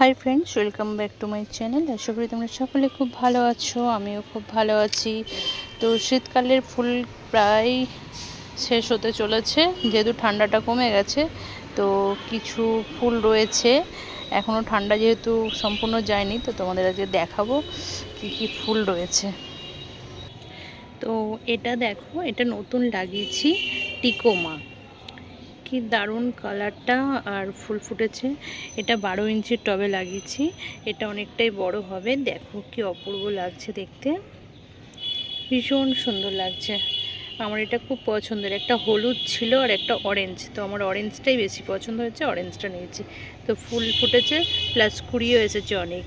High friends, welcome back to my channel. আশা করি তোমরা সকলে খুব ভালো আছো, আমিও খুব ভালো আছি। তো শীতকালের ফুল প্রায় শেষ হতে চলেছে, যেহেতু ঠান্ডাটা কমে গেছে। তো কিছু ফুল রয়েছে এখনও, ঠান্ডা যেহেতু সম্পূর্ণ যায়নি। তো তোমাদের আজকে দেখাবো কি কি ফুল রয়েছে। তো এটা দেখো, এটা নতুন লাগিয়েছি, টিকোমা। কি দারুণ কালারটা আর ফুল ফুটেছে। এটা 12 ইঞ্চির টবে লাগিয়েছি। এটা অনেকটাই বড় হবে। দেখো কি অপূর্ব লাগছে দেখতে, ভীষণ সুন্দর লাগছে। আমার এটা খুব পছন্দের। একটা হলুদ ছিল আর একটা অরেঞ্জ, তো আমার অরেঞ্জটাই বেশি পছন্দ হয়েছে, অরেঞ্জটা নিয়েছি। তো ফুল ফুটেছে প্লাস কুড়িও এসেছে অনেক।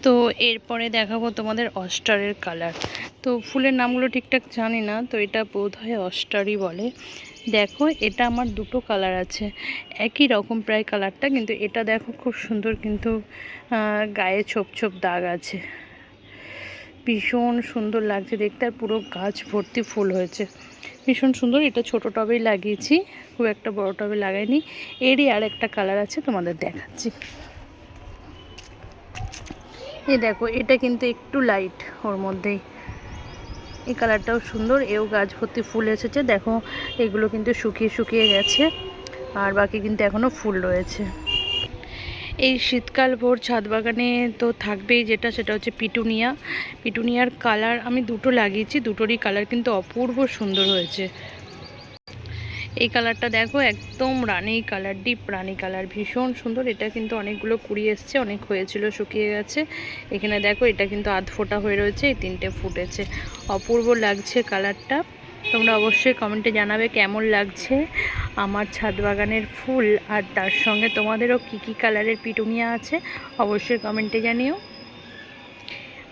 তো এরপরে দেখাবো তোমাদের অস্টারের কালার। তো ফুলের নামগুলো ঠিকঠাক জানি না, তো এটা বোধহয় অস্টারই বলে। দেখো, এটা আমার দুটো কালার আছে, একই রকম প্রায় কালারটা, কিন্তু এটা দেখো খুব সুন্দর, কিন্তু গায়ে ছোপ ছোপ দাগ আছে। ভীষণ সুন্দর লাগছে দেখতে, আর পুরো গাছ ভর্তি ফুল হয়েছে, ভীষণ সুন্দর। এটা ছোট টবেই লাগিয়েছি, খুব একটা বড় টবে লাগাইনি। এরই আর একটা কালার আছে, তোমাদের দেখাচ্ছি। এই দেখো, এটা কিন্তু একটু লাইট ওর মধ্যেই। এই কালারটাও সুন্দর, এও গাছ ভর্তি ফুল এসেছে। দেখো, এগুলো কিন্তু শুকিয়ে শুকিয়ে গেছে, আর বাকি কিন্তু এখনও ফুল রয়েছে। এই শীতকাল ভোর ছাদ বাগানে তো থাকবেই যেটা, সেটা হচ্ছে পিটুনিয়া। পিটুনিয়ার কালার আমি দুটো লাগিয়েছি, দুটোরই কালার কিন্তু অপূর্ব সুন্দর হয়েছে। এই কালারটা দেখো, একদম রানী কালার, ডিপ রানী কালার, ভীষণ সুন্দর। এটা কিন্তু অনেকগুলো কুড়ি এসছে, অনেক হয়েছিল শুকিয়ে গেছে। এখানে দেখো, এটা কিন্তু আধ ফোটা হয়ে রয়েছে, এই তিনটে ফুটেছে। অপূর্ব লাগছে কালারটা। তোমরা অবশ্যই কমেন্টে জানাবে কেমন লাগছে আমার ছাদ বাগানের ফুল, আর তার সঙ্গে তোমাদেরও কি কি কালারের পিটুনিয়া আছে অবশ্যই কমেন্টে জানিও।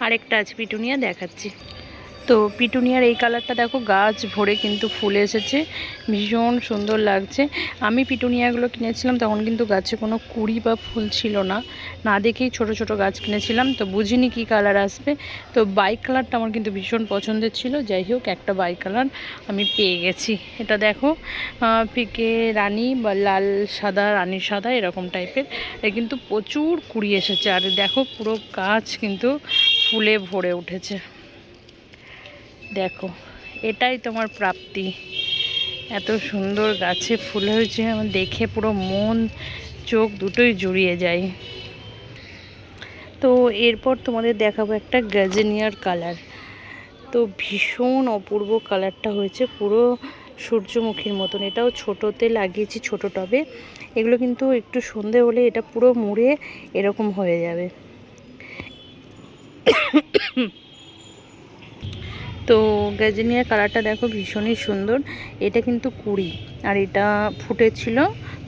আরেকটা আছে পিটুনিয়া, দেখাচ্ছি। তো পিটুনিয়ার এই কালারটা দেখো, গাছ ভরে কিন্তু ফুল এসেছে, ভীষণ সুন্দর লাগছে। আমি পিটুনিয়াগুলো কিনেছিলাম তখন কিন্তু গাছে কোনো কুড়ি বা ফুল ছিল না, না দেখেই ছোট ছোট গাছ কিনেছিলাম, তো বুঝিনি কি কালার আসবে। তো বাই কালারটা আমার কিন্তু ভীষণ পছন্দের ছিল। যাই হোক, একটা বাই কালার আমি পেয়ে গেছি। এটা দেখো, ফিকে রানী বা লাল সাদা, রানী সাদা এরকম টাইপের। এর কিন্তু প্রচুর কুড়ি এসেছে, আর দেখো পুরো গাছ কিন্তু ফুলে ভরে উঠেছে। দেখো, এটাই তোমার প্রাপ্তি। এত সুন্দর গাছে ফুল হয়েছে, আমার দেখে পুরো মন চোখ দুটোই জুড়িয়ে যায়। তো এরপর তোমাদের দেখাবো একটা গাজেনিয়ার কালার। তো ভীষণ অপূর্ব কালারটা হয়েছে, পুরো সূর্যমুখীর মতন। এটাও ছোটোতে লাগিয়েছি, ছোটো টবে। এগুলো কিন্তু একটু সন্ধে হলে এটা পুরো মুড়ে এরকম হয়ে যাবে। তো গাজেনিয়া কালারটা দেখো, ভীষণই সুন্দর। এটা কিন্তু কুড়ি, আর এটা ফুটেছিল,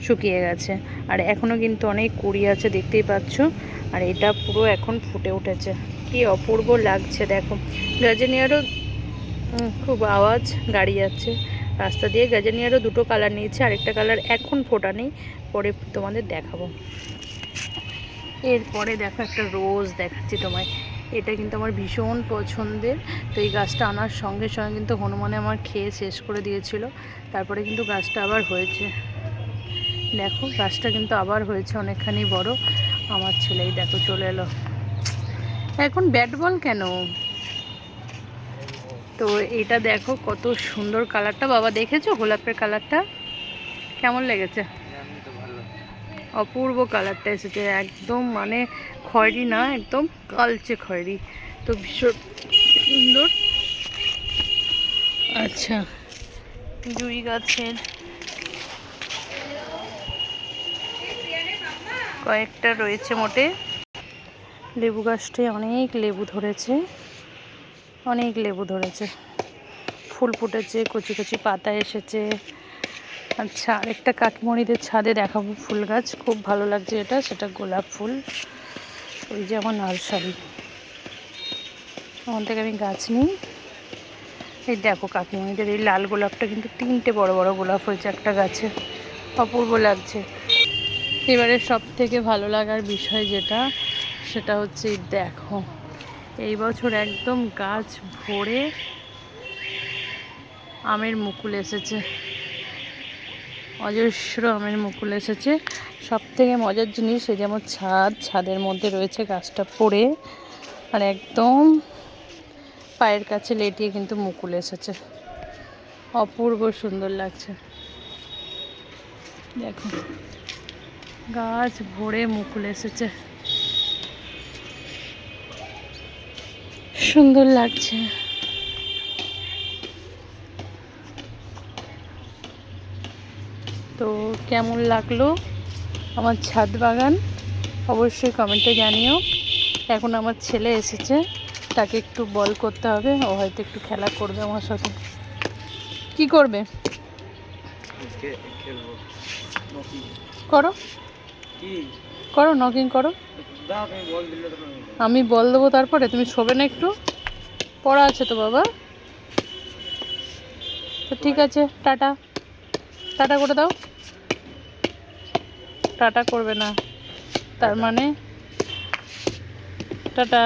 শুকিয়ে গেছে, আর এখনও কিন্তু অনেক কুড়ি আছে, দেখতেই পাচ্ছ। আর এটা পুরো এখন ফুটে উঠেছে, কি অপূর্ব লাগছে দেখো। গাজেনিয়ারও খুব আওয়াজ, গাড়ি যাচ্ছে রাস্তা দিয়ে। গাজেনিয়ারও দুটো কালার নিয়েছে, আরেকটা কালার এখন ফোটা নেই, পরে তোমাদের দেখাবো। এরপরে দেখো, একটা রোজ দেখাচ্ছি তোমায়। এটা কিন্তু আমার ভীষণ পছন্দের। তো এই গাছটা আনার সঙ্গে সঙ্গে কিন্তু হনুমানে আমার খেয়ে শেষ করে দিয়েছিল, তারপরে কিন্তু গাছটা আবার হয়েছে। দেখো, গাছটা কিন্তু আবার হয়েছে, অনেকখানি বড়। আমার ছেলেই দেখো চলে এলো। এখন ব্যাট বল কেন? তো এটা দেখো কত সুন্দর কালারটা, বাবা দেখেছো গোলাপের কালারটা কেমন লেগেছে? অপূর্ব কালারটা এসেছে, একদম মানে খয়েরি না, একদম কালচে খয়েরি। তো ভীষণ সুন্দর। আচ্ছা, জুঁই গাছের কয়েকটা রয়েছে মোটে। লেবু গাছটায় অনেক লেবু ধরেছে, অনেক লেবু ধরেছে, ফুল ফুটেছে, কচি কচি পাতা এসেছে। আচ্ছা, আরেকটা কাকিমণিদের ছাদে দেখাবো ফুল গাছ, খুব ভালো লাগছে এটা, সেটা গোলাপ ফুল। ওই যে আমার নার্সারি, ওখান থেকে আমি গাছ নিই। এই দেখো, কাকিমণিদের এই লাল গোলাপটা কিন্তু তিনটে বড় বড় গোলাপ হয়েছে একটা গাছে, অপূর্ব লাগছে। এবারে সব থেকে ভালো লাগার বিষয় যেটা, সেটা হচ্ছে দেখো, এই বছর একদম গাছ ভরে আমের মুকুল এসেছে, অজস্র আমের মুকুল এসেছে। সব থেকে মজার জিনিস, এই যে আমার ছাদের মধ্যে রয়েছে গাছটা পড়ে, আর একদম পায়ের কাছে লেটিয়ে কিন্তু মুকুল এসেছে। অপূর্ব সুন্দর লাগছে। দেখো গাছ ভরে মুকুল এসেছে, সুন্দর লাগছে। তো কেমন লাগলো আমার ছাদ বাগান অবশ্যই কমেন্টে জানিও। এখন আমার ছেলে এসেছে, তাকে একটু বল করতে হবে, ও হয়তো একটু খেলা করবে আমার সাথে। কি করবে? করো করো, নকিং করো। আমি বল দেবো, তারপরে তুমি শোবে না একটু? পড়া আছে তো বাবা। তো ঠিক আছে, টাটা। টাটা করে দাও। টাটা করবে না, তার মানে টাটা।